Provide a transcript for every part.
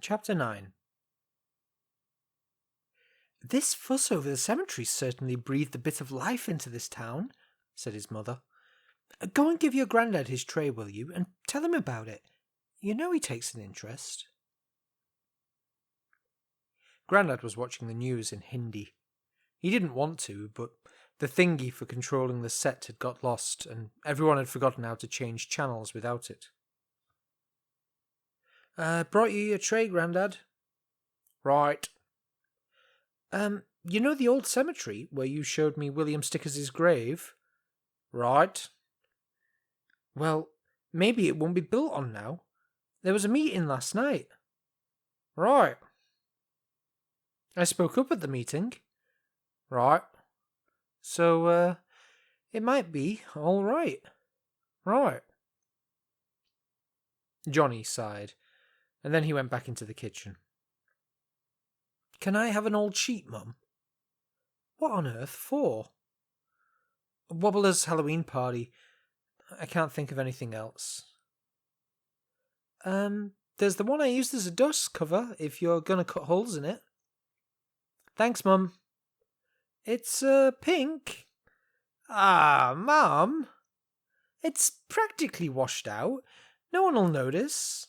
Chapter 9. "This fuss over the cemetery certainly breathed a bit of life into this town," said his mother. "Go and give your granddad his tray, will you, and tell him about it. You know he takes an interest." Grandad was watching the news in Hindi. He didn't want to, but the thingy for controlling the set had got lost, and everyone had forgotten how to change channels without it. "Brought you your tray, Grandad." "Right." You know the old cemetery where you showed me William Stickers's grave?" "Right." "Well, maybe it won't be built on now. There was a meeting last night." "Right." "I spoke up at the meeting." "Right." "So, it might be all right." "Right." Johnny sighed, and then he went back into the kitchen. "Can I have an old sheet, Mum?" "What on earth for?" "Wobbler's Halloween party. I can't think of anything else." There's the one I used as a dust cover, if you're going to cut holes in it." "Thanks, Mum." "It's, pink." "Ah, Mum." "It's practically washed out. No one'll notice."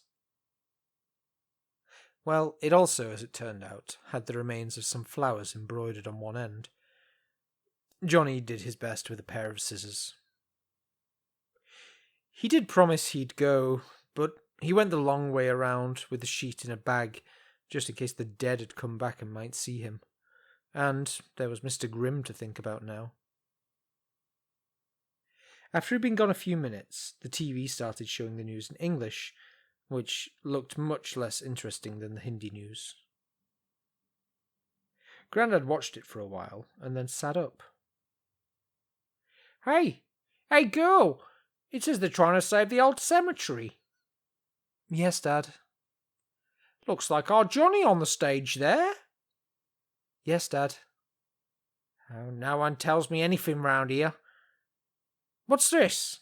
Well, it also, as it turned out, had the remains of some flowers embroidered on one end. Johnny did his best with a pair of scissors. He did promise he'd go, but he went the long way around with the sheet in a bag, just in case the dead had come back and might see him. And there was Mr Grimm to think about now. After he'd been gone a few minutes, the TV started showing the news in English, which looked much less interesting than the Hindi news. Grandad watched it for a while, and then sat up. Hey, girl! It says they're trying to save the old cemetery." "Yes, Dad." "Looks like our Johnny on the stage there." "Yes, Dad." "Oh, no one tells me anything round here. What's this?"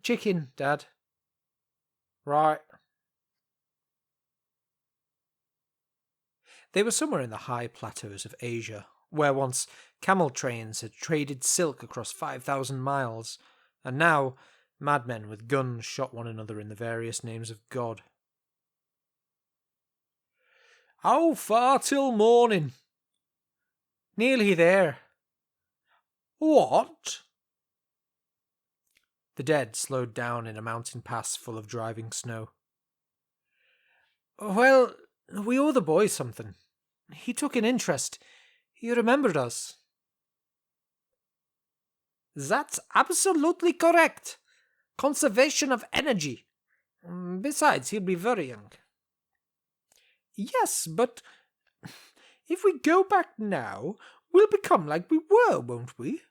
"Chicken, Dad." "Right." They were somewhere in the high plateaus of Asia, where once camel trains had traded silk across 5,000 miles, and now madmen with guns shot one another in the various names of God. "How far till morning?" "Nearly there." "What?" The dead slowed down in a mountain pass full of driving snow. "Well, we owe the boy something. He took an interest. He remembered us." "That's absolutely correct. Conservation of energy. Besides, he'll be very young." "Yes, but if we go back now, we'll become like we were, won't we?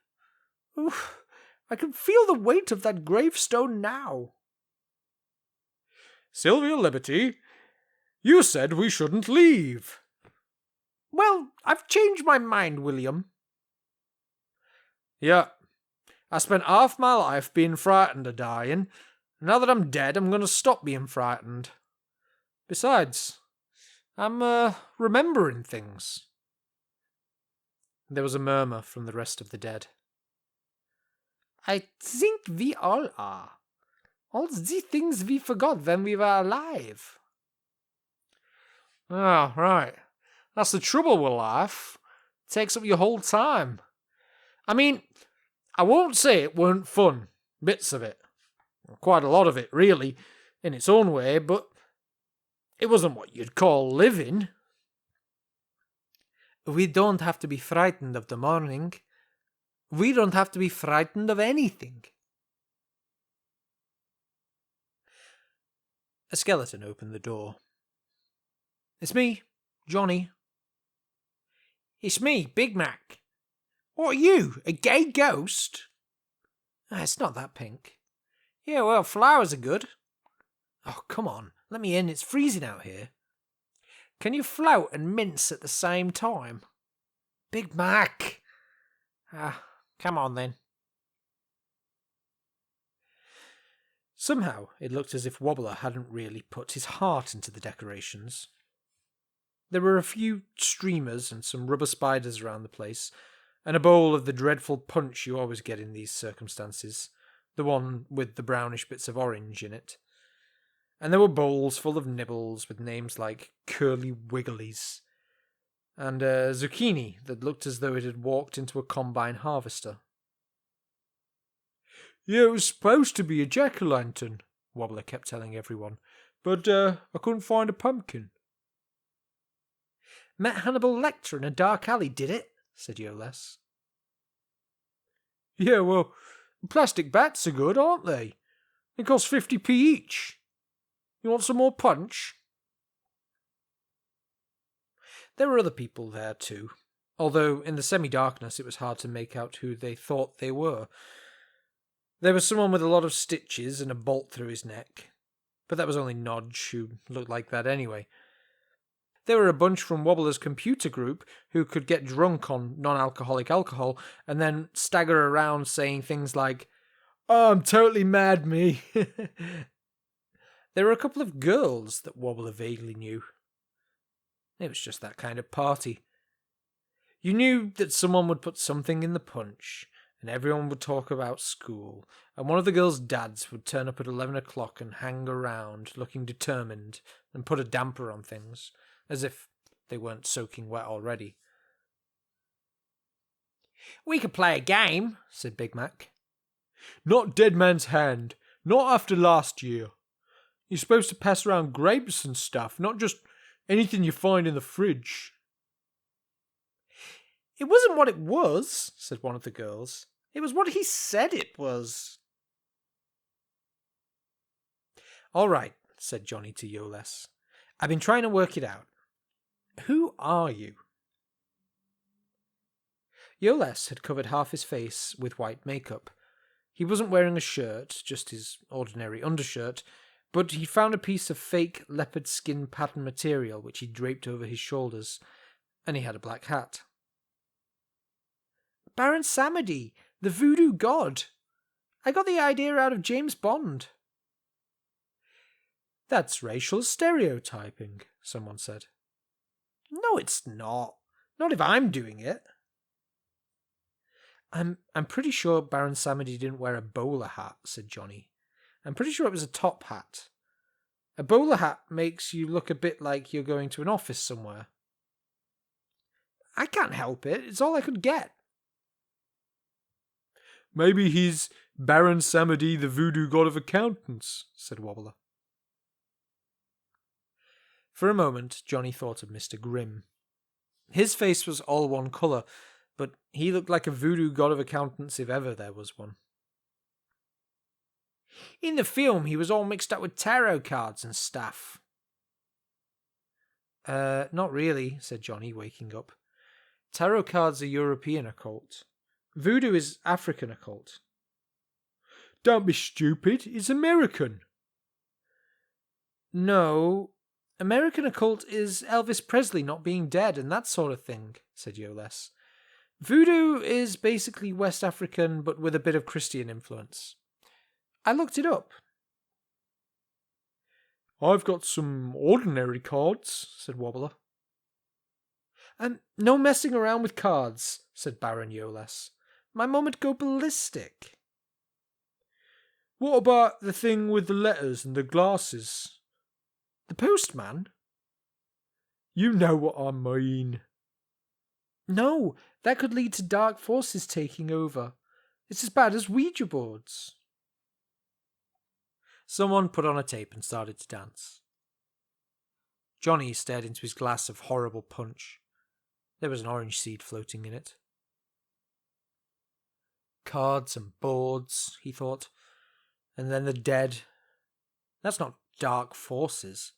Oof, I can feel the weight of that gravestone now." "Sylvia Liberty, you said we shouldn't leave." "Well, I've changed my mind, William." "Yeah, I spent half my life being frightened of dying. Now that I'm dead, I'm going to stop being frightened. Besides, I'm remembering things." There was a murmur from the rest of the dead. "I think we all are. All the things we forgot when we were alive." "Oh, right. That's the trouble with life. It takes up your whole time. I mean, I won't say it weren't fun. Bits of it. Quite a lot of it, really, in its own way, but it wasn't what you'd call living." "We don't have to be frightened of the morning. We don't have to be frightened of anything." A skeleton opened the door. "It's me, Johnny." "It's me, Big Mac. What are you, a gay ghost?" It's not that pink." "Yeah, well, flowers are good." "Oh, come on. Let me in. It's freezing out here." "Can you float and mince at the same time?" "Big Mac." Come on then." Somehow, it looked as if Wobbler hadn't really put his heart into the decorations. There were a few streamers and some rubber spiders around the place, and a bowl of the dreadful punch you always get in these circumstances, the one with the brownish bits of orange in it. And there were bowls full of nibbles with names like Curly Wigglies, and a zucchini that looked as though it had walked into a combine harvester. Yeah, it was supposed to be a jack-o'-lantern, Wobbler kept telling everyone, but I couldn't find a pumpkin. Met Hannibal Lecter in a dark alley, did it? Said Yoles. Yeah, well, plastic bats are good, aren't they? They cost 50p each. You want some more punch? There were other people there too, although in the semi-darkness it was hard to make out who they thought they were. There was someone with a lot of stitches and a bolt through his neck, but that was only Nodge, who looked like that anyway. There were a bunch from Wobbler's computer group who could get drunk on non-alcoholic alcohol and then stagger around saying things like, "Oh, I'm totally mad, me." There were a couple of girls that Wobbler vaguely knew. It was just that kind of party. You knew that someone would put something in the punch, and everyone would talk about school, and one of the girls' dads would turn up at 11 o'clock and hang around, looking determined, and put a damper on things, as if they weren't soaking wet already. "We could play a game," said Big Mac. "Not Dead Man's Hand. Not after last year. You're supposed to pass around grapes and stuff, not just anything you find in the fridge." "It wasn't what it was," said one of the girls. "It was what he said it was." "All right," said Johnny to Yoles. "I've been trying to work it out. Who are you?" Yoles had covered half his face with white makeup. He wasn't wearing a shirt, just his ordinary undershirt, but he found a piece of fake leopard skin pattern material which he draped over his shoulders, and he had a black hat. "Baron Samedi, the voodoo god. I got the idea out of James Bond." "That's racial stereotyping," someone said. "No, it's not. Not if I'm doing it." I'm pretty sure Baron Samedi didn't wear a bowler hat," said Johnny. "I'm pretty sure it was a top hat. A bowler hat makes you look a bit like you're going to an office somewhere." "I can't help it. It's all I could get." "Maybe he's Baron Samedi, the voodoo god of accountants," said Wobbler. For a moment, Johnny thought of Mr Grimm. His face was all one colour, but he looked like a voodoo god of accountants if ever there was one. "In the film, he was all mixed up with tarot cards and stuff." Not really," said Johnny, waking up. "Tarot cards are European occult. Voodoo is African occult." "Don't be stupid, it's American." "No, American occult is Elvis Presley not being dead and that sort of thing," said Yoles. "Voodoo is basically West African but with a bit of Christian influence. I looked it up." "I've got some ordinary cards," said Wobbler. No messing around with cards," said Baron Yoles. "My mum would go ballistic." "What about the thing with the letters and the glasses?" "The postman?" "You know what I mean." "No, that could lead to dark forces taking over. It's as bad as Ouija boards." Someone put on a tape and started to dance. Johnny stared into his glass of horrible punch. There was an orange seed floating in it. Cards and boards, he thought. And then the dead. That's not dark forces.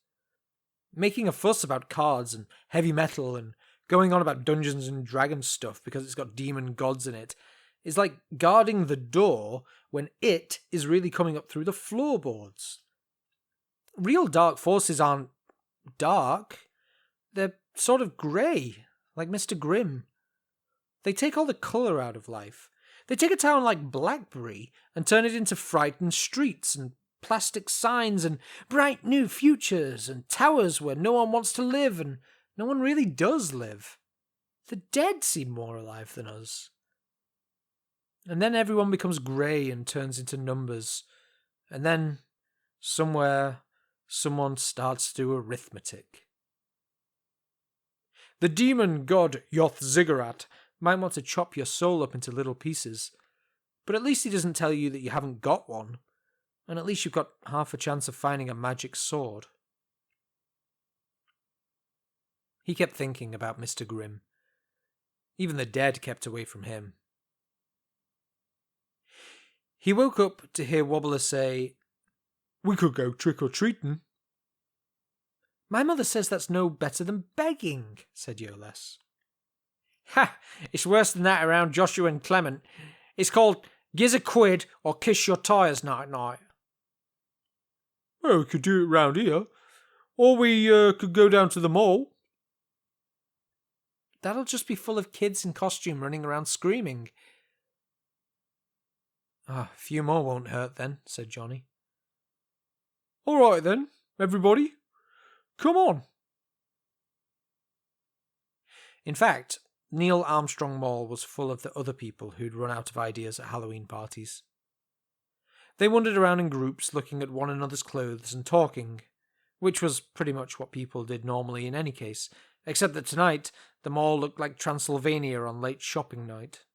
Making a fuss about cards and heavy metal and going on about Dungeons and Dragons stuff because it's got demon gods in it is like guarding the door when it is really coming up through the floorboards. Real dark forces aren't dark. They're sort of grey, like Mr Grimm. They take all the colour out of life. They take a town like Blackberry and turn it into frightened streets and plastic signs and bright new futures and towers where no one wants to live and No one really does live. The dead seem more alive than us. And then everyone becomes grey and turns into numbers. And then, somewhere, someone starts to do arithmetic. The demon god Yoth Ziggurat might want to chop your soul up into little pieces, but at least he doesn't tell you that you haven't got one, and at least you've got half a chance of finding a magic sword. He kept thinking about Mr. Grimm. Even the dead kept away from him. He woke up to hear Wobbler say, "We could go trick-or-treating." "My mother says that's no better than begging," said Yoles. "Ha! It's worse than that around Joshua and Clement. It's called giz a quid or kiss your tyres night-night." "Well, we could do it round here. Or we could go down to the mall." "That'll just be full of kids in costume running around screaming." "A few more won't hurt then," said Johnny. "All right then, everybody. Come on." In fact, Neil Armstrong Mall was full of the other people who'd run out of ideas at Halloween parties. They wandered around in groups looking at one another's clothes and talking, which was pretty much what people did normally in any case, except that tonight the mall looked like Transylvania on late shopping night.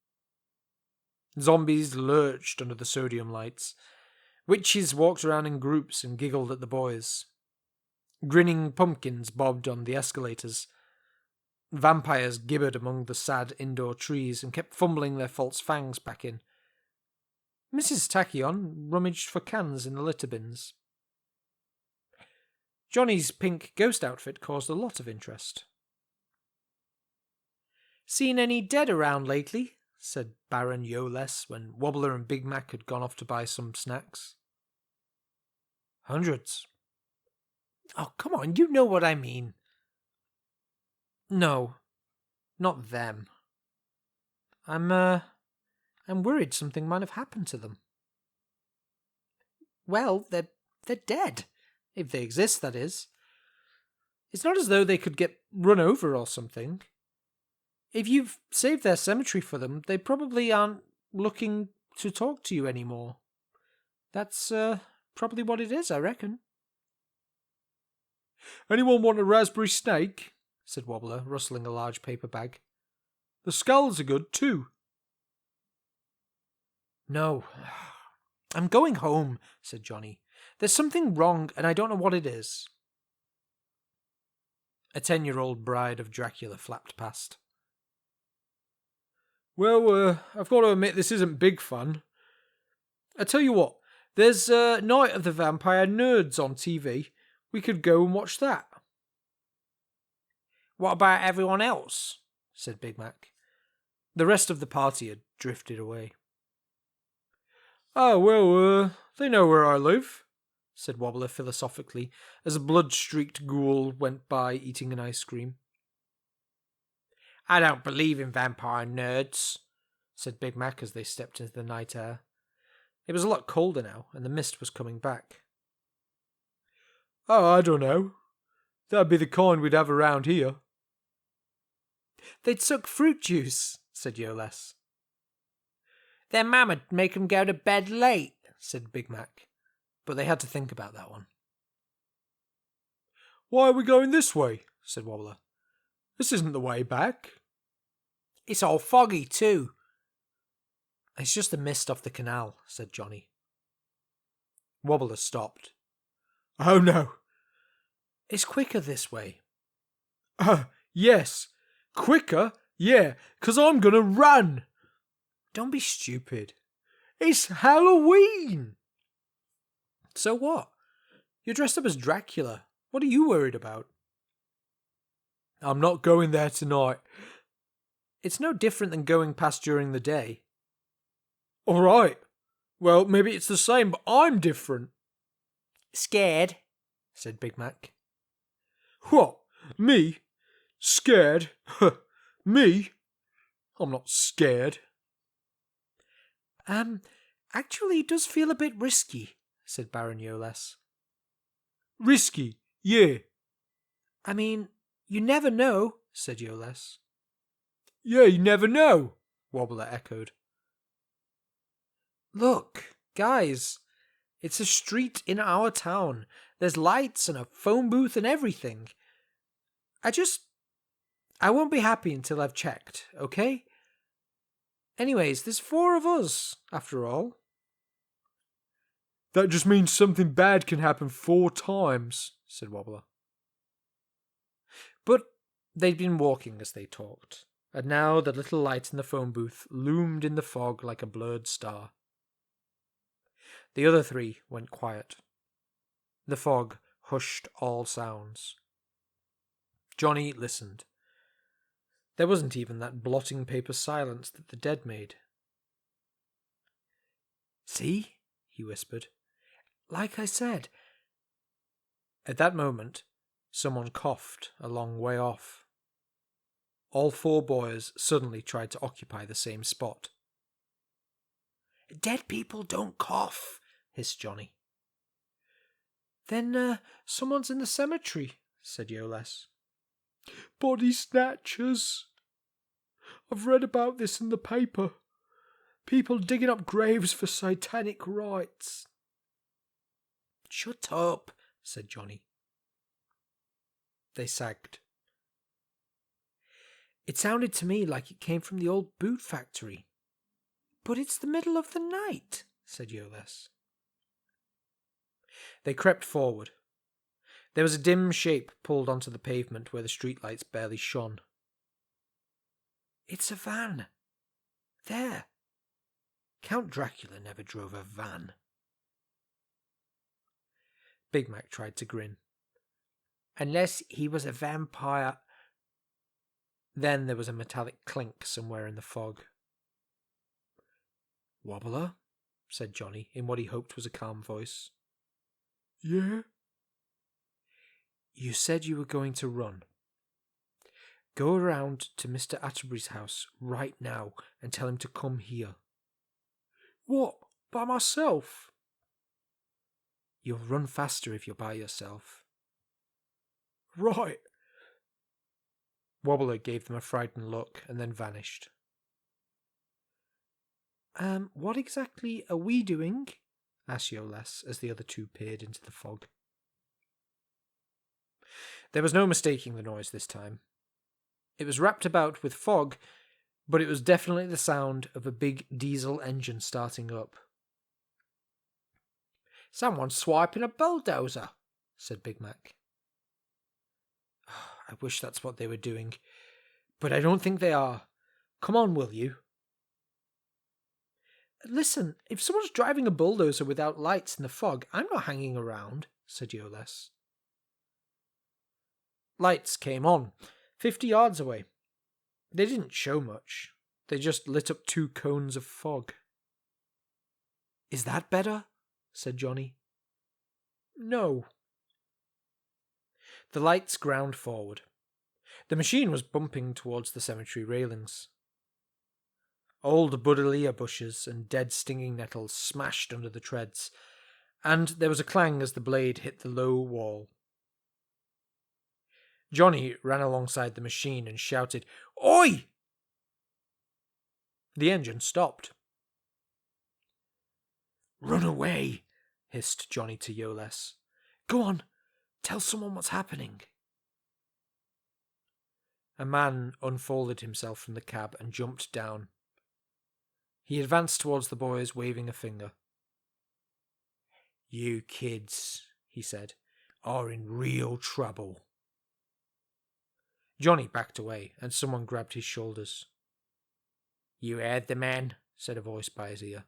Zombies lurched under the sodium lights. Witches walked around in groups and giggled at the boys. Grinning pumpkins bobbed on the escalators. Vampires gibbered among the sad indoor trees and kept fumbling their false fangs back in. Mrs. Tachyon rummaged for cans in the litter bins. Johnny's pink ghost outfit caused a lot of interest. "Seen any dead around lately?" said Baron Yoles when Wobbler and Big Mac had gone off to buy some snacks. "Hundreds." "Oh, come on, you know what I mean." "No, not them. I'm worried something might have happened to them." "Well, they're dead. If they exist, that is. It's not as though they could get run over or something. If you've saved their cemetery for them, they probably aren't looking to talk to you anymore. That's probably what it is, I reckon." "Anyone want a raspberry snake?" said Wobbler, rustling a large paper bag. "The skulls are good, too." "No, I'm going home," said Johnny. "There's something wrong, and I don't know what it is." A 10-year-old bride of Dracula flapped past. "Well, I've got to admit this isn't big fun. I tell you what, there's Night of the Vampire Nerds on TV. We could go and watch that." "What about everyone else?" said Big Mac. The rest of the party had drifted away. "Oh, well, they know where I live," said Wobbler philosophically as a blood-streaked ghoul went by eating an ice cream. "I don't believe in vampire nerds," said Big Mac as they stepped into the night air. It was a lot colder now, and the mist was coming back. "Oh, I don't know. That'd be the kind we'd have around here." "They'd suck fruit juice," said Yoles. "Their mama'd make 'em go to bed late," said Big Mac. But they had to think about that one. "Why are we going this way?" said Wobbler. "This isn't the way back." "It's all foggy, too." "It's just the mist off the canal," said Johnny. Wobbler stopped. "Oh, no." "It's quicker this way." Yes. Quicker? Yeah, 'cause I'm gonna run." "Don't be stupid." "It's Halloween." "So what? You're dressed up as Dracula. What are you worried about?" "I'm not going there tonight." "It's no different than going past during the day." "All right. Well, maybe it's the same, but I'm different." "Scared?" said Big Mac. "What? Me? Scared? Me? I'm not scared." Actually, it does feel a bit risky," said Baron Yoles. "Risky? Yeah." "I mean, You never know, said Yoles. Yeah, you never know, Wobbler echoed. Look, guys, it's a street in our town. There's lights and a phone booth and everything. I won't be happy until I've checked, okay? Anyways, there's 4 of us, after all. That just means something bad can happen 4 times, said Wobbler. But they'd been walking as they talked, and now the little light in the phone booth loomed in the fog like a blurred star. The other 3 went quiet. The fog hushed all sounds. Johnny listened. There wasn't even that blotting paper silence that the dead made. See? He whispered. Like I said. At that moment, someone coughed a long way off. All 4 boys suddenly tried to occupy the same spot. Dead people don't cough, hissed Johnny. Then someone's in the cemetery, said Yoles. Body snatchers. I've read about this in the paper. People digging up graves for satanic rites. Shut up, said Johnny. They sagged. It sounded to me like it came from the old boot factory. But it's the middle of the night, said Yoles. They crept forward. There was a dim shape pulled onto the pavement where the streetlights barely shone. It's a van. There. Count Dracula never drove a van. Big Mac tried to grin. Unless he was a vampire. Then there was a metallic clink somewhere in the fog. Wobbler? Said Johnny in what he hoped was a calm voice. Yeah? You said you were going to run. Go around to Mr. Atterbury's house right now and tell him to come here. What? By myself? You'll run faster if you're by yourself. Right. Wobbler gave them a frightened look and then vanished. What exactly are we doing? Asked Yoles as the other 2 peered into the fog. There was no mistaking the noise this time. It was wrapped about with fog, but it was definitely the sound of a big diesel engine starting up. Someone's swiping a bulldozer, said Big Mac. I wish that's what they were doing, but I don't think they are. Come on, will you? Listen, if someone's driving a bulldozer without lights in the fog, I'm not hanging around, said Yoles. Lights came on, 50 yards away. They didn't show much. They just lit up 2 cones of fog. Is that better? Said Johnny. No. The lights ground forward. The machine was bumping towards the cemetery railings. Old buddleia bushes and dead stinging nettles smashed under the treads, and there was a clang as the blade hit the low wall. Johnny ran alongside the machine and shouted, Oi! The engine stopped. Run away, hissed Johnny to Yoles. Go on, tell someone what's happening. A man unfolded himself from the cab and jumped down. He advanced towards the boys, waving a finger. You kids, he said, are in real trouble. Johnny backed away, and someone grabbed his shoulders. You heard the man, said a voice by his ear.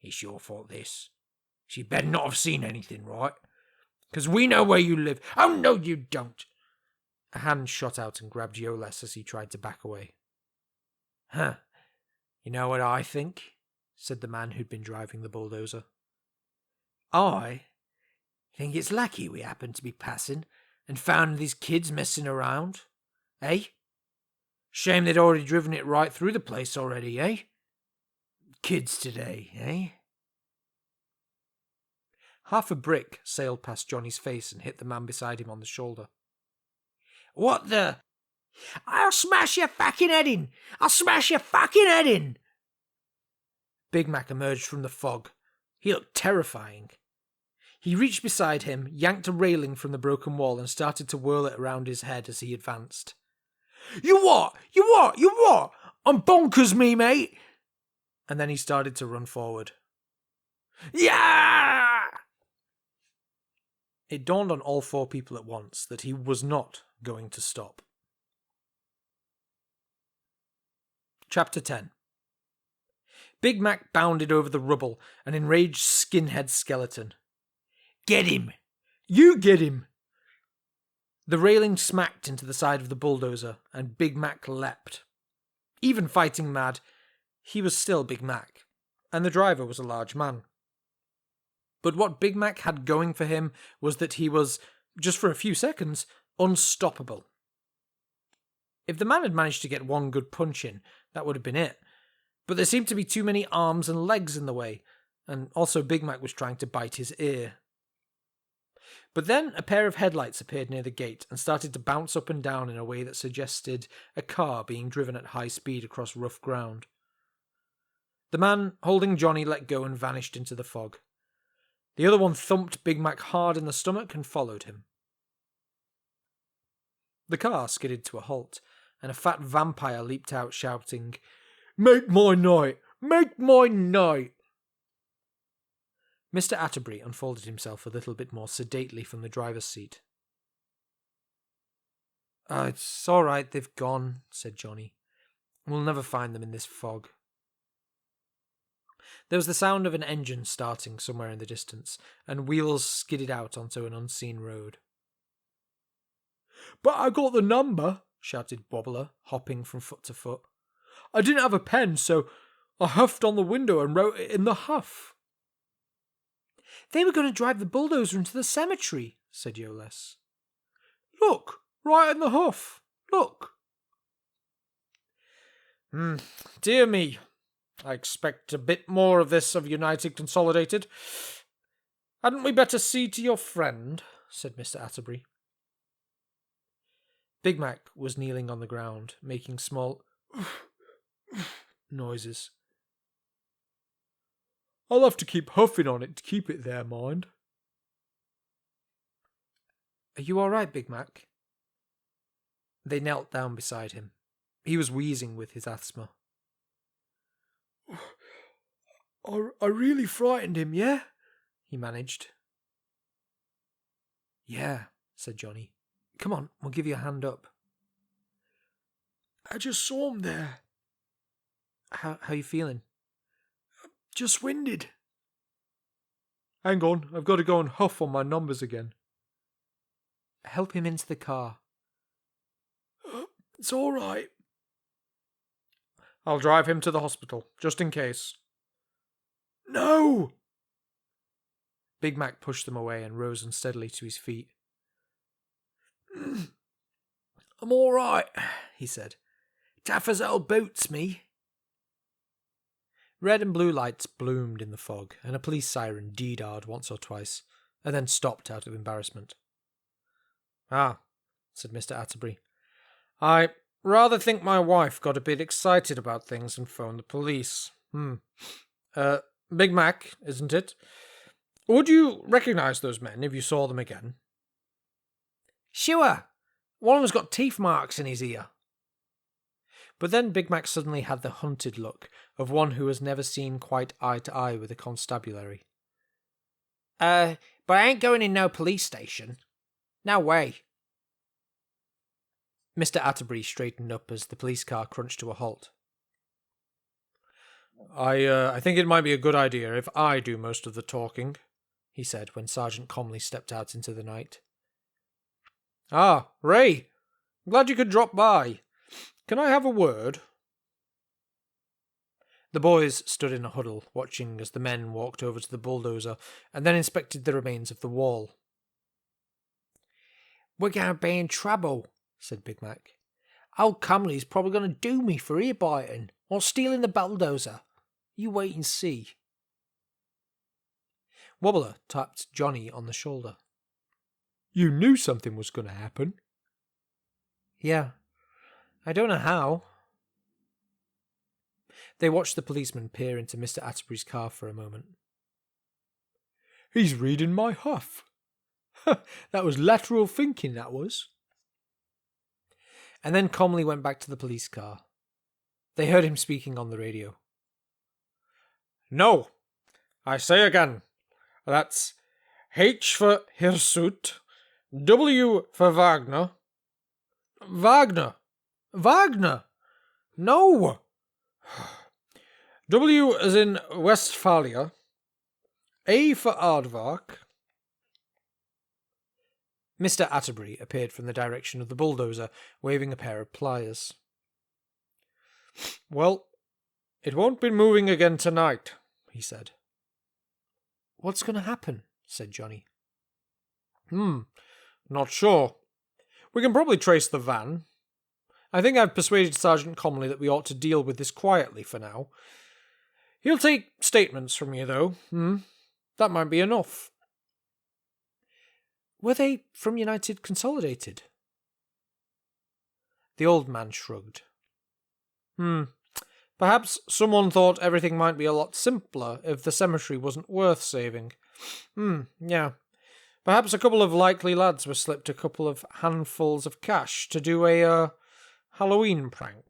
It's your fault, this. She better not have seen anything, right? 'Cause we know where you live. Oh, no, you don't. A hand shot out and grabbed Yoles as he tried to back away. Huh. You know what I think? Said the man who'd been driving the bulldozer. I think it's lucky we happened to be passing and found these kids messing around. Eh? Shame they'd already driven it right through the place already, eh? Kids today, eh? Half a brick sailed past Johnny's face and hit the man beside him on the shoulder. What the? I'll smash your fucking head in! I'll smash your fucking head in! Big Mac emerged from the fog. He looked terrifying. He reached beside him, yanked a railing from the broken wall, and started to whirl it around his head as he advanced. You what? You what? You what? I'm bonkers, me, mate! And then he started to run forward. Yeah! It dawned on all four people at once that he was not going to stop. Chapter 10. Big Mac bounded over the rubble, an enraged skinhead skeleton. Get him! You get him! The railing smacked into the side of the bulldozer, and Big Mac leapt. Even fighting mad, he was still Big Mac, and the driver was a large man. But what Big Mac had going for him was that he was, just for a few seconds, unstoppable. If the man had managed to get one good punch in, that would have been it. But there seemed to be too many arms and legs in the way, and also Big Mac was trying to bite his ear. But then a pair of headlights appeared near the gate and started to bounce up and down in a way that suggested a car being driven at high speed across rough ground. The man holding Johnny let go and vanished into the fog. The other one thumped Big Mac hard in the stomach and followed him. The car skidded to a halt, and a fat vampire leaped out shouting, "Make my night! Make my night!" Mr. Atterbury unfolded himself a little bit more sedately from the driver's seat. It's all right, they've gone," said Johnny. "We'll never find them in this fog." There was the sound of an engine starting somewhere in the distance, and wheels skidded out onto an unseen road. "But I got the number," shouted Wobbler, hopping from foot to foot. "I didn't have a pen, so I huffed on the window and wrote it in the huff." "They were going to drive the bulldozer into the cemetery," said Yoles. "Look, right in the huff. Look." Dear me. I expect a bit more of this of United Consolidated. Hadn't we better see to your friend?" said Mr. Atterbury. Big Mac was kneeling on the ground, making small noises. "I'll have to keep huffing on it to keep it there, mind." "Are you all right, Big Mac?" They knelt down beside him. He was wheezing with his asthma. I really frightened him, yeah?" he managed. "Yeah," said Johnny. "Come on, we'll give you a hand up." "I just saw him there." How you feeling?" "Just winded." "Hang on, I've got to go and huff on my numbers again." "Help him into the car." "It's all right." "I'll drive him to the hospital, just in case." "No!" Big Mac pushed them away and rose unsteadily to his feet. "I'm all right," he said. "Tough as old boots, me." Red and blue lights bloomed in the fog, and a police siren dee-darred once or twice, and then stopped out of embarrassment. "Ah," said Mr. Atterbury. "I rather think my wife got a bit excited about things and phoned the police. Big Mac, isn't it? Would you recognise those men if you saw them again?" "Sure. One of them's got teeth marks in his ear." But then Big Mac suddenly had the hunted look of one who has never seen quite eye to eye with a constabulary. But I ain't going in no police station. No way." Mr. Atterbury straightened up as the police car crunched to a halt. I think it might be a good idea if I do most of the talking," he said when Sergeant Comley stepped out into the night. "Ah, Ray. Glad you could drop by. Can I have a word?" The boys stood in a huddle, watching as the men walked over to the bulldozer and then inspected the remains of the wall. "We're going to be in trouble," said Big Mac. "Old Cumley's probably going to do me for ear biting or stealing the bulldozer. You wait and see." Wobbler tapped Johnny on the shoulder. "You knew something was going to happen." Yeah. I don't know how. They watched the policeman peer into Mr. Atterbury's car for a moment. He's reading my huff. That was lateral thinking, that was. And then calmly went back to the police car. They heard him speaking on the radio. No, I say again, that's H for hirsute, W for Wagner. Wagner! No! W as in Westphalia, A for Aardvark. Mr. Atterbury appeared from the direction of the bulldozer, waving a pair of pliers. Well, it won't be moving again tonight, he said. What's going to happen? Said Johnny. Not sure. We can probably trace the van. I think I've persuaded Sergeant Comley that we ought to deal with this quietly for now. He'll take statements from you, though. That might be enough. Were they from United Consolidated? The old man shrugged. Perhaps someone thought everything might be a lot simpler if the cemetery wasn't worth saving. Yeah. Perhaps a couple of likely lads were slipped a couple of handfuls of cash to do a, Halloween prank.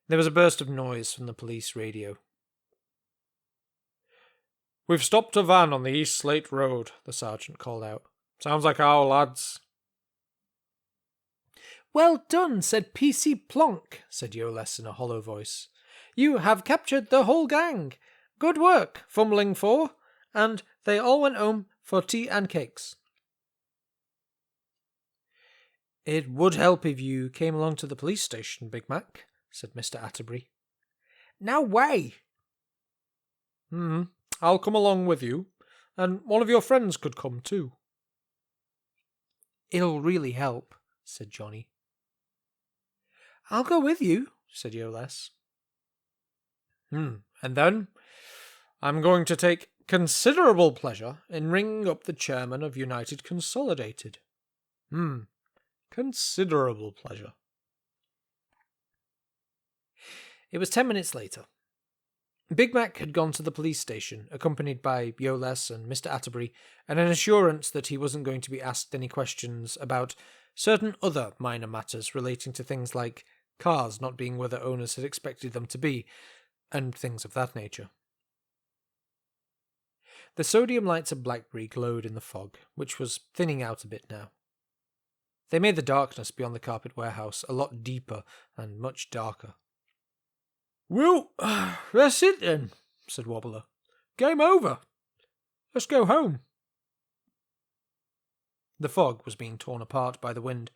There was a burst of noise from the police radio. We've stopped a van on the East Slate Road, the sergeant called out. Sounds like our lads. Well done, said P.C. Plonk, said Yoles in a hollow voice. You have captured the whole gang. Good work, Fumbling 4. And they all went home for tea and cakes. It would help if you came along to the police station, Big Mac, said Mr. Atterbury. No way. I'll come along with you, and one of your friends could come too. It'll really help, said Johnny. I'll go with you, said Yoles. And then I'm going to take considerable pleasure in ringing up the chairman of United Consolidated. Considerable pleasure. It was 10 minutes later. Big Mac had gone to the police station, accompanied by Yoles and Mr. Atterbury, and an assurance that he wasn't going to be asked any questions about certain other minor matters relating to things like cars not being where their owners had expected them to be, and things of that nature. The sodium lights of Blackberry glowed in the fog, which was thinning out a bit now. They made the darkness beyond the carpet warehouse a lot deeper and much darker. Well, that's it then, said Wobbler. Game over. Let's go home. The fog was being torn apart by the wind.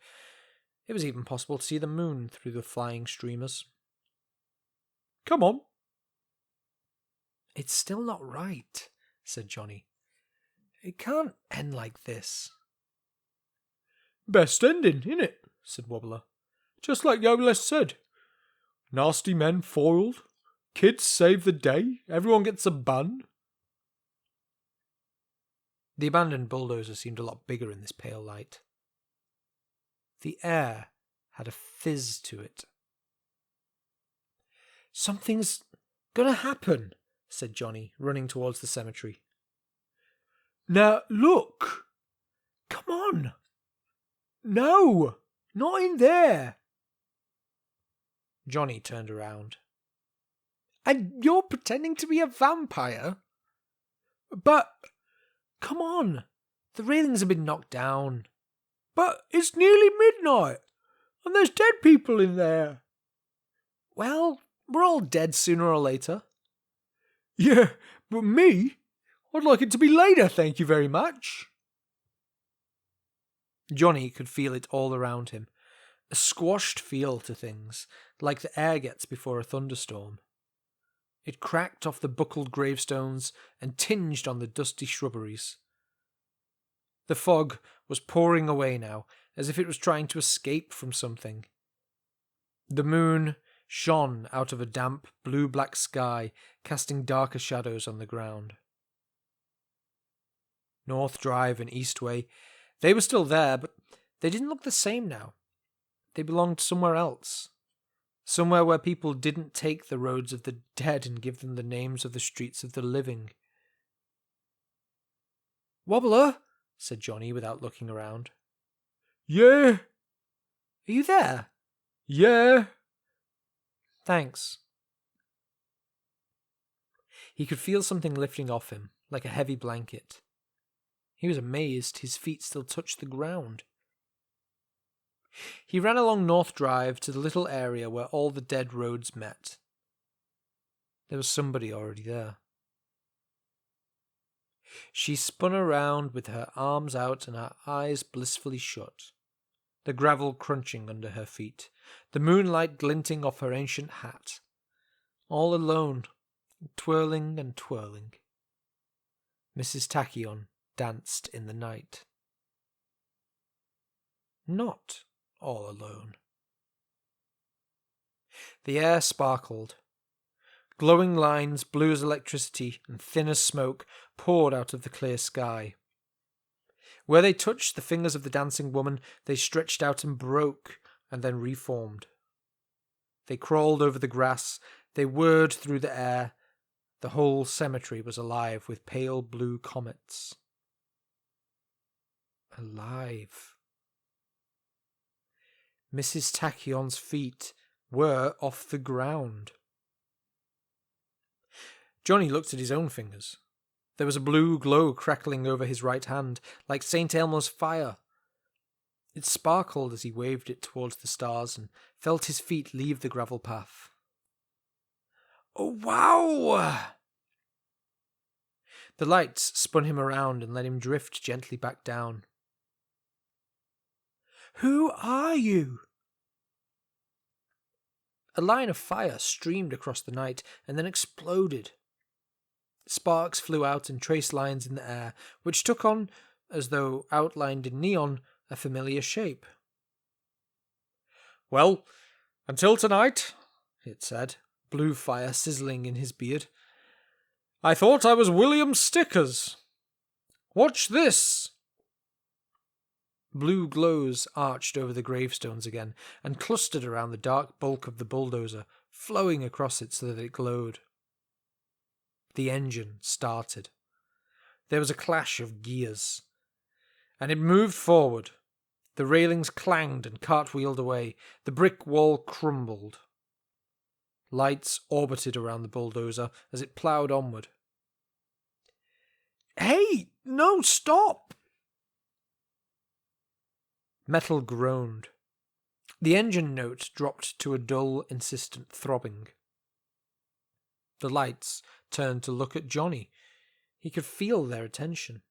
It was even possible to see the moon through the flying streamers. Come on. It's still not right, said Johnny. It can't end like this. Best ending, innit? Said Wobbler. Just like Yoles said. Nasty men foiled. Kids save the day. Everyone gets a bun. The abandoned bulldozer seemed a lot bigger in this pale light. The air had a fizz to it. Something's gonna happen, said Johnny, running towards the cemetery. Now, look! Come on! No! Not in there! Johnny turned around. And you're pretending to be a vampire? But, come on! The railings have been knocked down. But it's nearly midnight, and there's dead people in there. Well, we're all dead sooner or later. Yeah, but me? I'd like it to be later, thank you very much. Johnny could feel it all around him. A squashed feel to things, like the air gets before a thunderstorm. It cracked off the buckled gravestones and tinged on the dusty shrubberies. The fog was pouring away now, as if it was trying to escape from something. The moon shone out of a damp, blue-black sky, casting darker shadows on the ground. North Drive and Eastway, they were still there, but They didn't look the same now. They belonged somewhere else. Somewhere where people didn't take the roads of the dead and give them the names of the streets of the living. "Wobbler," said Johnny without looking around. Yeah. "Are you there?" Yeah. "Thanks." He could feel something lifting off him, like a heavy blanket. He was amazed his feet still touched the ground. He ran along North Drive to the little area where all the dead roads met. There was somebody already there. She spun around with her arms out and her eyes blissfully shut, the gravel crunching under her feet, the moonlight glinting off her ancient hat. All alone, twirling and twirling. Mrs. Tachyon danced in the night. Not all alone. The air sparkled. Glowing lines, blue as electricity and thin as smoke, poured out of the clear sky. Where they touched the fingers of the dancing woman, they stretched out and broke, and then reformed. They crawled over the grass, they whirred through the air. The whole cemetery was alive with pale blue comets. Alive. Mrs. Tachyon's feet were off the ground. Johnny looked at his own fingers. There was a blue glow crackling over his right hand, like St. Elmo's fire. It sparkled as he waved it towards the stars and felt his feet leave the gravel path. "Oh, wow!" The lights spun him around and let him drift gently back down. "Who are you?" A line of fire streamed across the night and then exploded. Sparks flew out and traced lines in the air, which took on, as though outlined in neon, a familiar shape. "Well, until tonight," it said, blue fire sizzling in his beard, "I thought I was William Stickers. Watch this." Blue glows arched over the gravestones again and clustered around the dark bulk of the bulldozer, flowing across it so that it glowed. The engine started. There was a clash of gears, and it moved forward. The railings clanged and cartwheeled away. The brick wall crumbled. Lights orbited around the bulldozer as it ploughed onward. "Hey, no, stop!" Metal groaned. The engine note dropped to a dull, insistent throbbing. The lights turned to look at Johnny. He could feel their attention.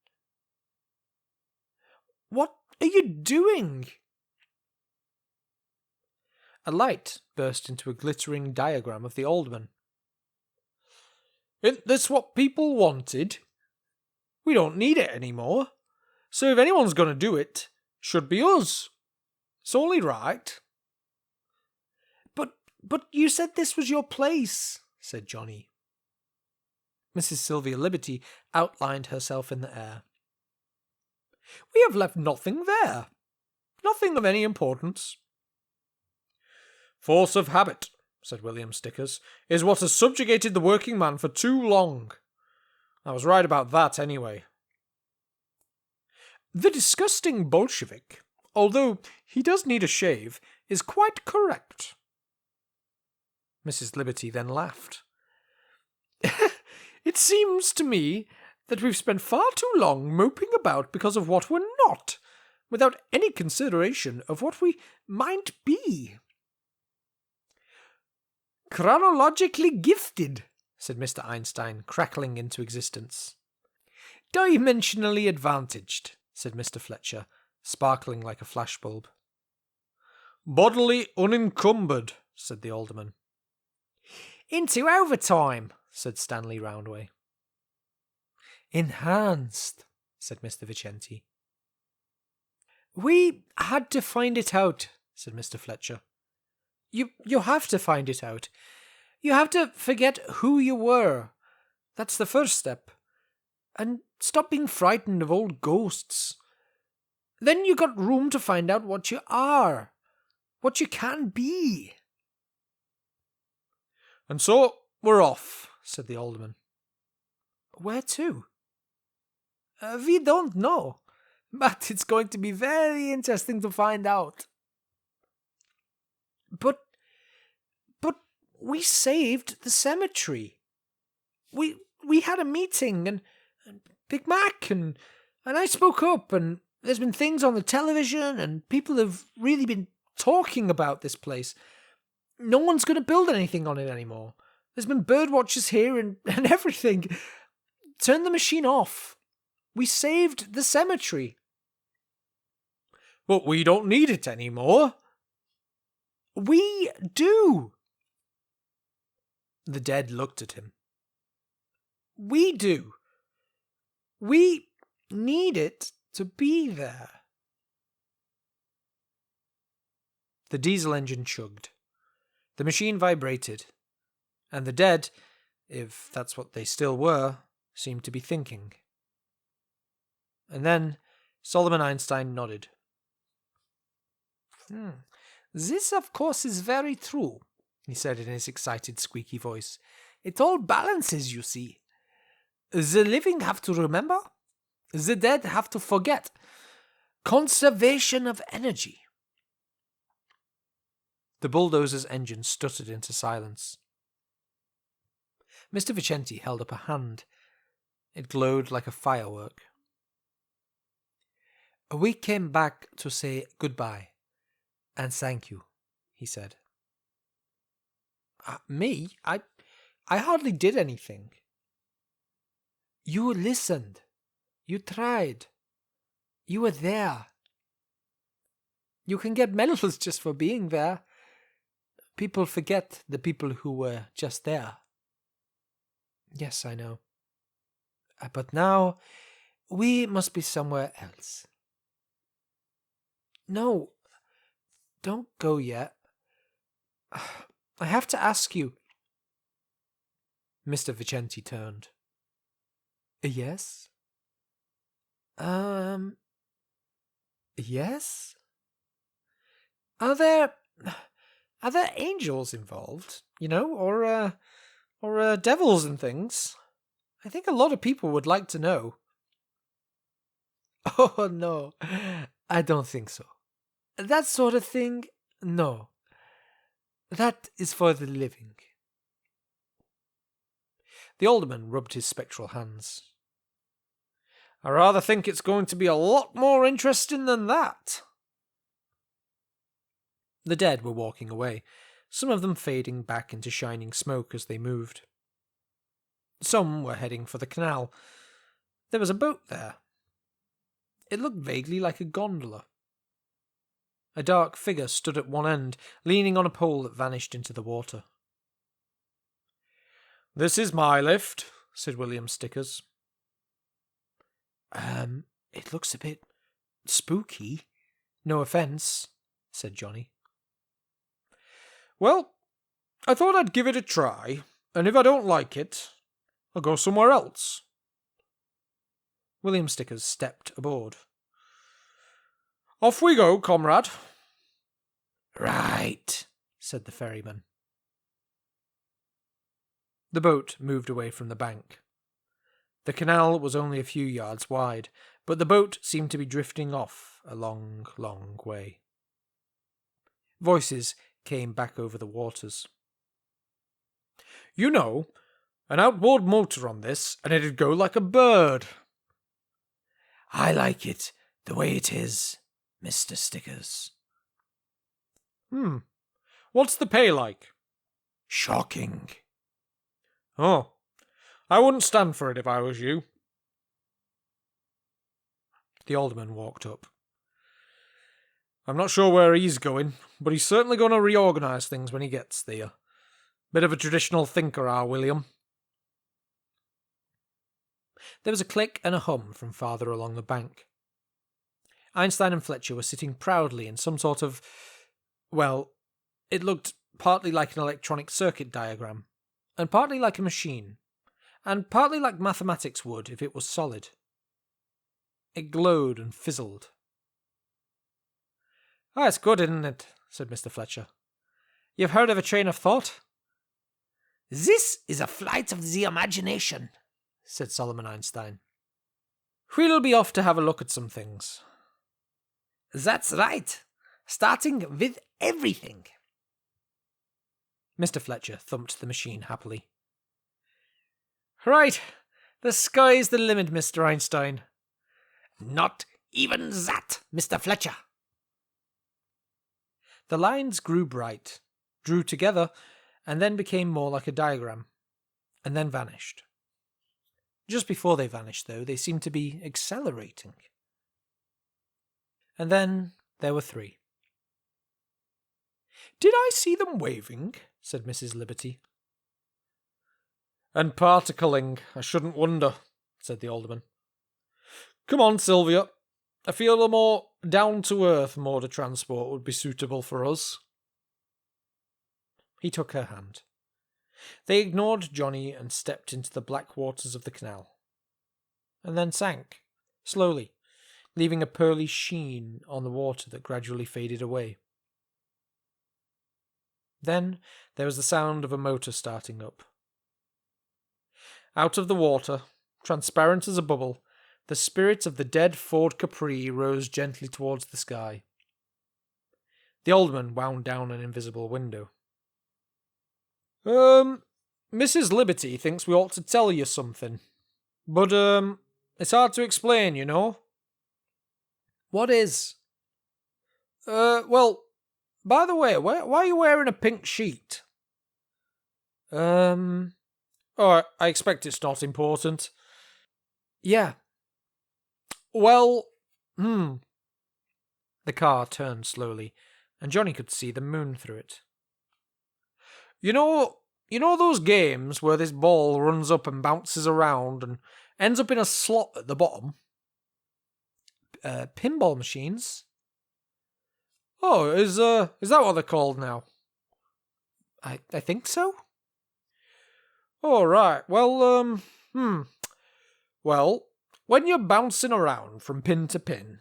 "What are you doing?" A light burst into a glittering diagram of the alderman. "Isn't this what people wanted? We don't need it anymore. So if anyone's going to do it, should be us. It's only right." But you said this was your place," said Johnny. Mrs. Sylvia Liberty outlined herself in the air. "We have left nothing there. Nothing of any importance." "Force of habit," said William Stickers, "is what has subjugated the working man for too long. I was right about that, anyway." "The disgusting Bolshevik, although he does need a shave, is quite correct." Mrs. Liberty then laughed. "It seems to me that we've spent far too long moping about because of what we're not, without any consideration of what we might be." "Chronologically gifted," said Mr. Einstein, crackling into existence. "Dimensionally advantaged," said Mr. Fletcher, sparkling like a flashbulb. "Bodily unencumbered," said the alderman. "Into overtime," said Stanley Roundway. "Enhanced," said Mr. Vicenti. "We had to find it out," said Mr. Fletcher. You have to find it out. You have to forget who you were. That's the first step. And stop being frightened of old ghosts. then you got room to find out what you are, what you can be. And so we're off, said the alderman. Where to? We don't know, but it's going to be very interesting to find out. But we saved the cemetery. We had a meeting, and Big Mac, and I spoke up, and there's been things on the television, and people have really been talking about this place. No one's going to build anything on it anymore. There's been bird watchers here and everything. Turn the machine off. We saved the cemetery. But we don't need it anymore. We do. The dead looked at him. We do. We need it to be there. The diesel engine chugged. The machine vibrated. And the dead, if that's what they still were, seemed to be thinking. And then Solomon Einstein nodded. This, of course, is very true, he said in his excited, squeaky voice. It all balances, you see. The living have to remember. The dead have to forget. Conservation of energy. The bulldozer's engine stuttered into silence. Mr. Vicenti held up a hand. It glowed like a firework. We came back to say goodbye and thank you, he said. Me? I hardly did anything. You listened. You tried. You were there. You can get medals just for being there. People forget the people who were just there. Yes, I know. But now, we must be somewhere else. No, don't go yet. I have to ask you. Mr. Vicenti turned. Yes? Yes? Are there angels involved, or devils and things? I think a lot of people would like to know. Oh, no, I don't think so. That sort of thing, no. That is for the living. The alderman rubbed his spectral hands. I rather think it's going to be a lot more interesting than that. The dead were walking away, some of them fading back into shining smoke as they moved. Some were heading for the canal. There was a boat there. It looked vaguely like a gondola. A dark figure stood at one end, leaning on a pole that vanished into the water. This is my lift, said William Stickers. It looks a bit spooky. No offence, said Johnny. Well, I thought I'd give it a try, and if I don't like it, I'll go somewhere else. William Stickers stepped aboard. Off we go, comrade. Right, said the ferryman. The boat moved away from the bank. The canal was only a few yards wide, but the boat seemed to be drifting off a long, long way. Voices came back over the waters. You know, an outboard motor on this, and it'd go like a bird. I like it the way it is, Mr. Stickers. What's the pay like? Shocking. Oh, I wouldn't stand for it if I was you. The alderman walked up. I'm not sure where he's going, but he's certainly going to reorganise things when he gets there. Bit of a traditional thinker, our William. There was a click and a hum from farther along the bank. Einstein and Fletcher were sitting proudly in some sort of... well, it looked partly like an electronic circuit diagram, and partly like a machine, and partly like mathematics would if it was solid. It glowed and fizzled. "Oh, it's good, isn't it?" said Mr. Fletcher. "You've heard of a train of thought?" "This is a flight of the imagination," said Solomon Einstein. "We'll be off to have a look at some things." "That's right. Starting with everything." Mr. Fletcher thumped the machine happily. "Right. The sky's the limit, Mr. Einstein." "Not even that, Mr. Fletcher." The lines grew bright, drew together, and then became more like a diagram, and then vanished. Just before they vanished, though, they seemed to be accelerating. And then there were 3. "Did I see them waving?" said Mrs. Liberty. "And particling, I shouldn't wonder," said the alderman. "Come on, Sylvia. I feel a more down-to-earth mode of transport would be suitable for us." He took her hand. They ignored Johnny and stepped into the black waters of the canal, and then sank, slowly, leaving a pearly sheen on the water that gradually faded away. Then there was the sound of a motor starting up. Out of the water, transparent as a bubble, the spirit of the dead Ford Capri rose gently towards the sky. The alderman wound down an invisible window. Mrs. Liberty thinks we ought to tell you something. But, it's hard to explain, you know." "What is?" Well, by the way, why are you wearing a pink sheet?" Oh, I expect it's not important." "Yeah." "Well, The car turned slowly, and Johnny could see the moon through it. You know those games where this ball runs up and bounces around and ends up in a slot at the bottom? Pinball machines." "Oh, is that what they're called now?" I think so." "Oh, right. Well, Well, when you're bouncing around from pin to pin,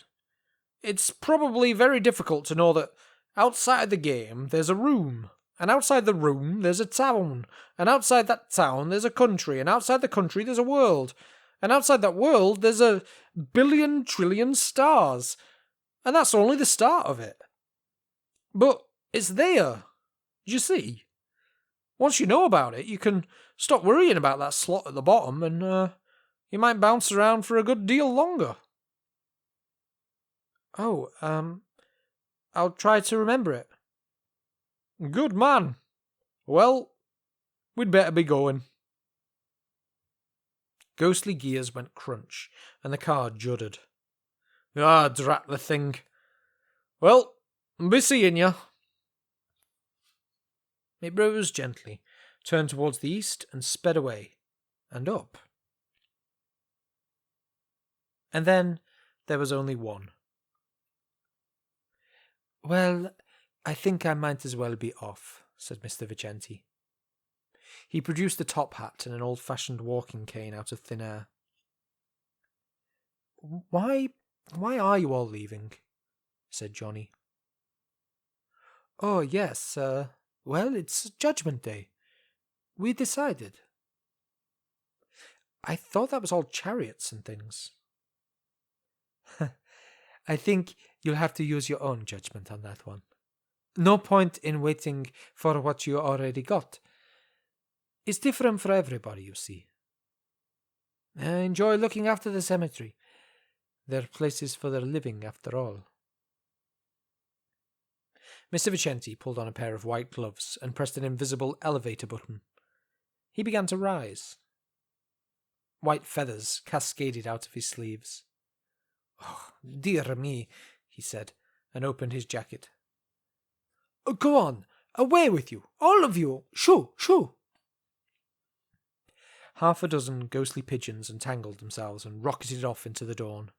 it's probably very difficult to know that outside the game there's a room, and outside the room there's a town, and outside that town there's a country, and outside the country there's a world, and outside that world there's a billion trillion stars, and that's only the start of it. But it's there, you see. Once you know about it, you can stop worrying about that slot at the bottom, and you might bounce around for a good deal longer." "Oh, I'll try to remember it." "Good man. Well, we'd better be going." Ghostly gears went crunch, and the car juddered. "Ah, drat the thing. Well, be seeing ya." It rose gently, turned towards the east, and sped away, and up. And then there was only one. "Well, I think I might as well be off," said Mr. Vicenti. He produced a top hat and an old-fashioned walking cane out of thin air. Why are you all leaving?" said Johnny. "Oh, yes, well, it's Judgment Day. We decided." "I thought that was all chariots and things." "I think you'll have to use your own judgment on that one. No point in waiting for what you already got. It's different for everybody, you see. Enjoy looking after the cemetery. They're places for their living, after all." Mr. Vicenti pulled on a pair of white gloves and pressed an invisible elevator button. He began to rise. White feathers cascaded out of his sleeves. "Oh, dear me," he said, and opened his jacket. "Go on, away with you, all of you, shoo, shoo." Half a dozen ghostly pigeons entangled themselves and rocketed off into the dawn.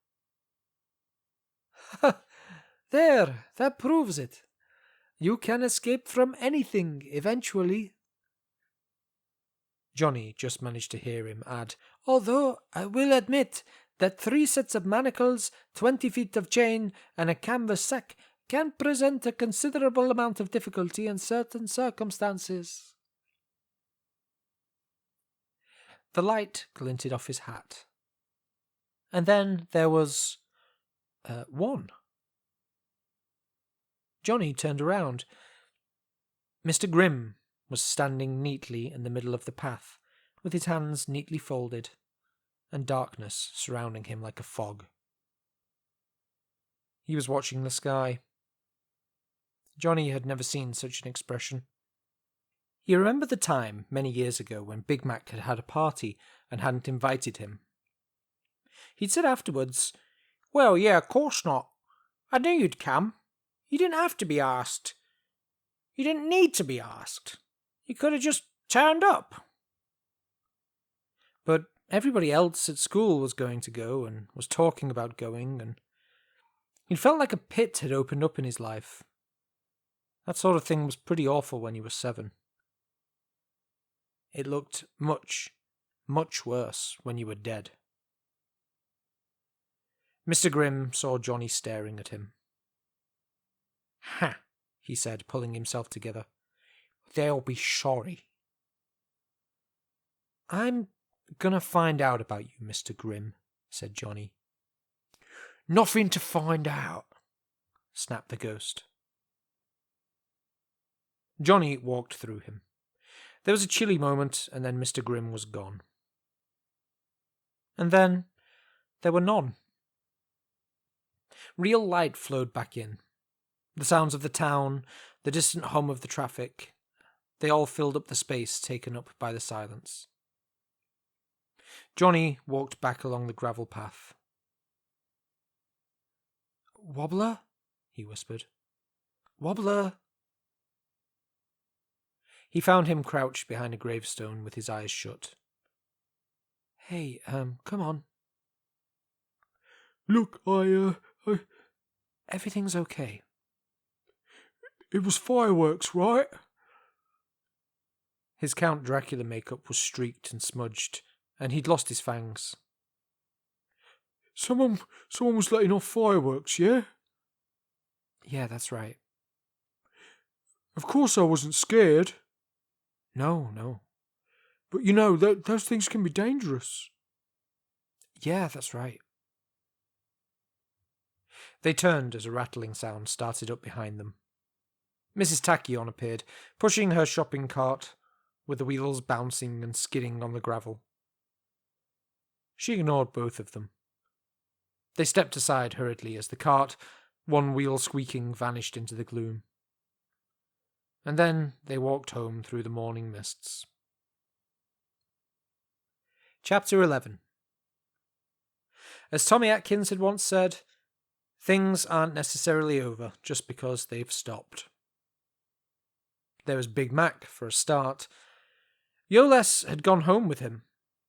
"There, that proves it. You can escape from anything, eventually." Johnny just managed to hear him add, "Although I will admit that 3 sets of manacles, 20 feet of chain, and a canvas sack can present a considerable amount of difficulty in certain circumstances. The light glinted off his hat. And then there was... one. Johnny turned around. Mr. Grimm was standing neatly in the middle of the path, with his hands neatly folded, and darkness surrounding him like a fog. He was watching the sky. Johnny had never seen such an expression. He remembered the time, many years ago, when Big Mac had had a party and hadn't invited him. He'd said afterwards, "Well, yeah, of course not. I knew you'd come. You didn't have to be asked. You didn't need to be asked. You could have just turned up." But everybody else at school was going to go and was talking about going, and he felt like a pit had opened up in his life. That sort of thing was pretty awful when he was 7. It looked much, much worse when you were dead. Mr. Grimm saw Johnny staring at him. "Ha," he said, pulling himself together. "They'll be sorry." "I'm gonna find out about you, Mr. Grimm," said Johnny. "Nothing to find out," snapped the ghost. Johnny walked through him. There was a chilly moment, and then Mr. Grimm was gone. And then there were none. Real light flowed back in. The sounds of the town, the distant hum of the traffic, they all filled up the space taken up by the silence. Johnny walked back along the gravel path. "Wobbler?" he whispered. "Wobbler?" He found him crouched behind a gravestone with his eyes shut. "Hey, come on." "Look, I... Everything's okay. It was fireworks, right?" His Count Dracula makeup was streaked and smudged, and he'd lost his fangs. Someone was letting off fireworks, yeah?" Yeah, that's right. "Of course I wasn't scared." No. "But you know, those things can be dangerous." Yeah, that's right. They turned as a rattling sound started up behind them. Mrs. Tachyon appeared, pushing her shopping cart, with the wheels bouncing and skidding on the gravel. She ignored both of them. They stepped aside hurriedly as the cart, one wheel squeaking, vanished into the gloom. And then they walked home through the morning mists. Chapter 11. As Tommy Atkins had once said, things aren't necessarily over just because they've stopped. There was Big Mac, for a start. Yoles had gone home with him,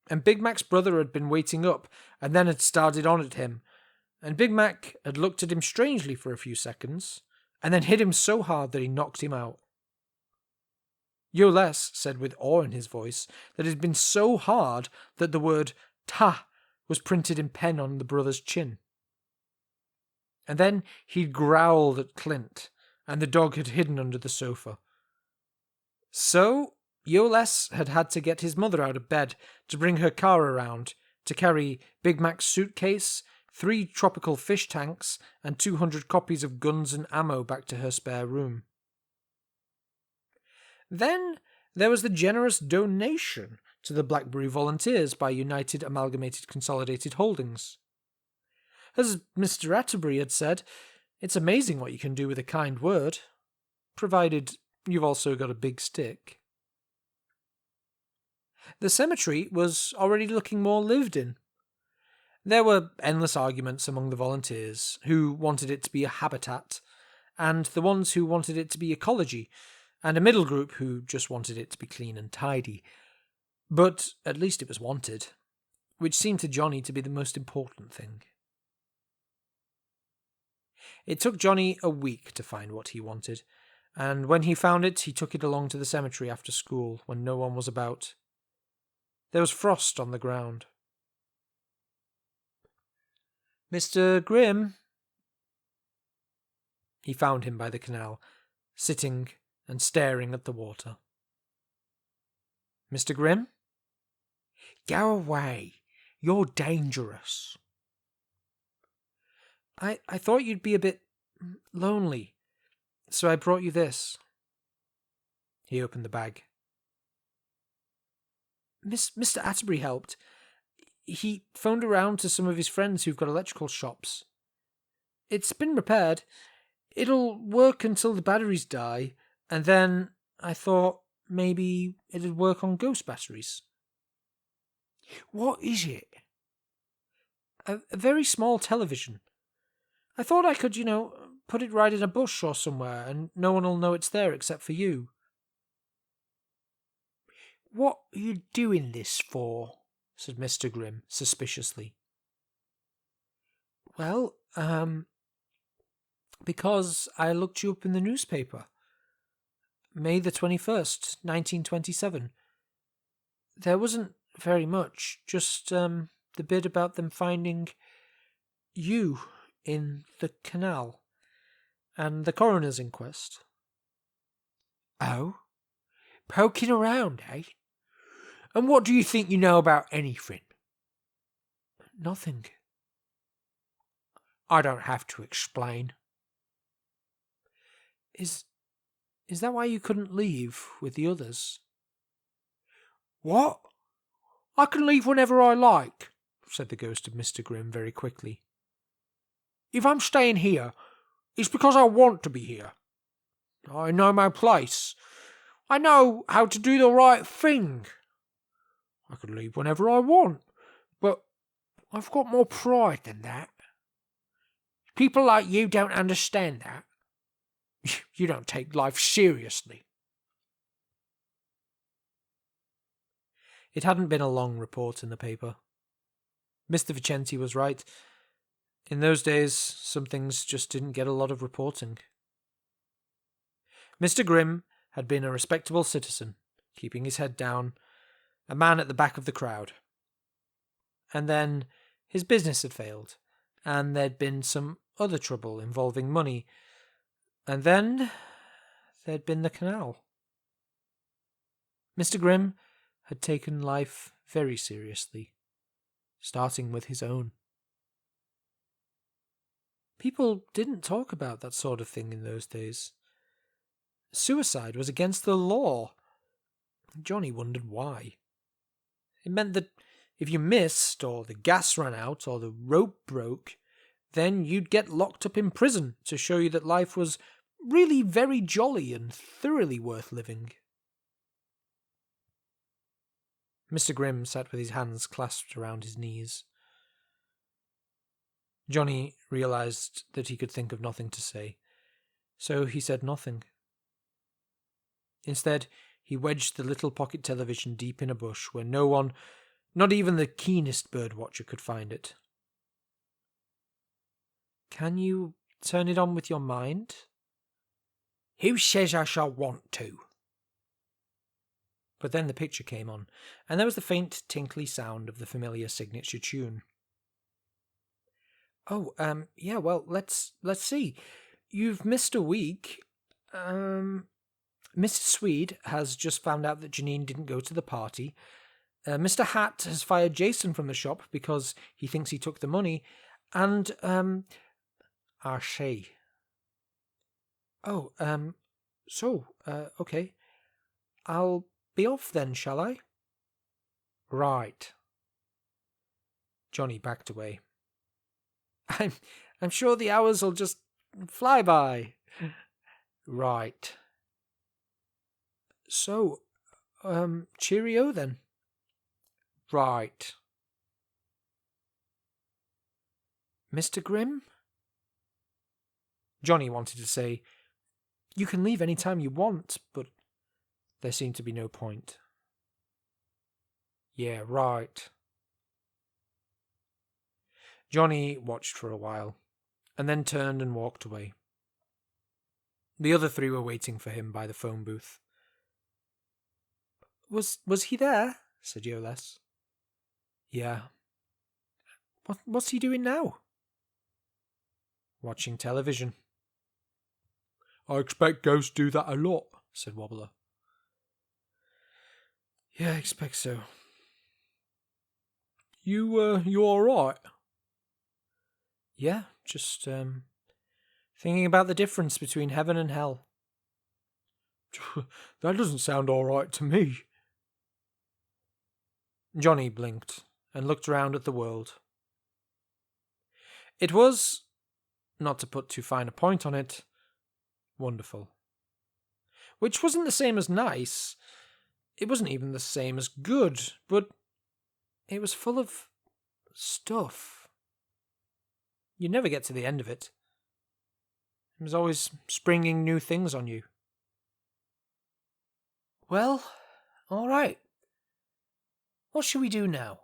and Big Mac's brother had been waiting up, and then had started on at him, and Big Mac had looked at him strangely for a few seconds, and then hit him so hard that he knocked him out. Yoles said with awe in his voice that it had been so hard that the word "ta" was printed in pen on the brother's chin. And then he'd growled at Clint, and the dog had hidden under the sofa. So Yoles had had to get his mother out of bed to bring her car around, to carry Big Mac's suitcase, 3 tropical fish tanks, and 200 copies of Guns and Ammo back to her spare room. Then there was the generous donation to the Blackberry Volunteers by United Amalgamated Consolidated Holdings. As Mr. Atterbury had said, it's amazing what you can do with a kind word, provided you've also got a big stick. The cemetery was already looking more lived in. There were endless arguments among the volunteers, who wanted it to be a habitat, and the ones who wanted it to be ecology, and a middle group who just wanted it to be clean and tidy. But at least it was wanted, which seemed to Johnny to be the most important thing. It took Johnny a week to find what he wanted, and when he found it, he took it along to the cemetery after school when no one was about. There was frost on the ground. "Mr. Grimm?" He found him by the canal, sitting and staring at the water. Mr. Grimm? Go away. You're dangerous. I thought you'd be a bit lonely, so I brought you this. He opened the bag. Mr. Atterbury helped. He phoned around to some of his friends who've got electrical shops. It's been repaired. It'll work until the batteries die, and then I thought maybe it'd work on ghost batteries. What is it? A very small television. I thought I could, put it right in a bush or somewhere, and no one will know it's there except for you. What are you doing this for? Said Mr. Grimm suspiciously. Well, because I looked you up in the newspaper. May the 21st, 1927. There wasn't very much, just the bit about them finding you in the canal, and the coroner's inquest. Oh? Poking around, eh? And what do you think you know about anything? Nothing. I don't have to explain. Is that why you couldn't leave with the others? What? I can leave whenever I like, said the ghost of Mr. Grimm very quickly. If I'm staying here, it's because I want to be here. I know my place. I know how to do the right thing. I could leave whenever I want, but I've got more pride than that. People like you don't understand that. You don't take life seriously. It hadn't been a long report in the paper. Mr. Vicenti was right. In those days, some things just didn't get a lot of reporting. Mr. Grimm had been a respectable citizen, keeping his head down, a man at the back of the crowd. And then his business had failed, and there'd been some other trouble involving money, and then there'd been the canal. Mr. Grimm had taken life very seriously, starting with his own. People didn't talk about that sort of thing in those days. Suicide was against the law. Johnny wondered why. It meant that if you missed, or the gas ran out, or the rope broke, then you'd get locked up in prison to show you that life was really very jolly and thoroughly worth living. Mr. Grimm sat with his hands clasped around his knees. Johnny realized that he could think of nothing to say, so he said nothing. Instead, he wedged the little pocket television deep in a bush where no one, not even the keenest bird-watcher, could find it. Can you turn it on with your mind? Who says I shall want to? But then the picture came on, and there was the faint, tinkly sound of the familiar signature tune. Oh, yeah, well, let's see. You've missed a week. Mrs. Swede has just found out that Janine didn't go to the party. Mr. Hatt has fired Jason from the shop because he thinks he took the money. And, Archie. Oh, okay. I'll be off then, shall I? Right. Johnny backed away. I'm sure the hours will just fly by. Right. So, cheerio then. Right. Mr. Grimm? Johnny wanted to say, you can leave any time you want, but there seemed to be no point. Yeah, right. Johnny watched for a while, and then turned and walked away. The other three were waiting for him by the phone booth. Was he there? Said Yoles. Yeah. What's he doing now? Watching television. I expect ghosts do that a lot, said Wobbler. Yeah, I expect so. You alright? Yeah, just, thinking about the difference between heaven and hell. That doesn't sound alright to me. Johnny blinked and looked round at the world. It was, not to put too fine a point on it, wonderful. Which wasn't the same as nice. It wasn't even the same as good, but it was full of stuff. You'd never get to the end of it. It was always springing new things on you. Well, all right. What shall we do now?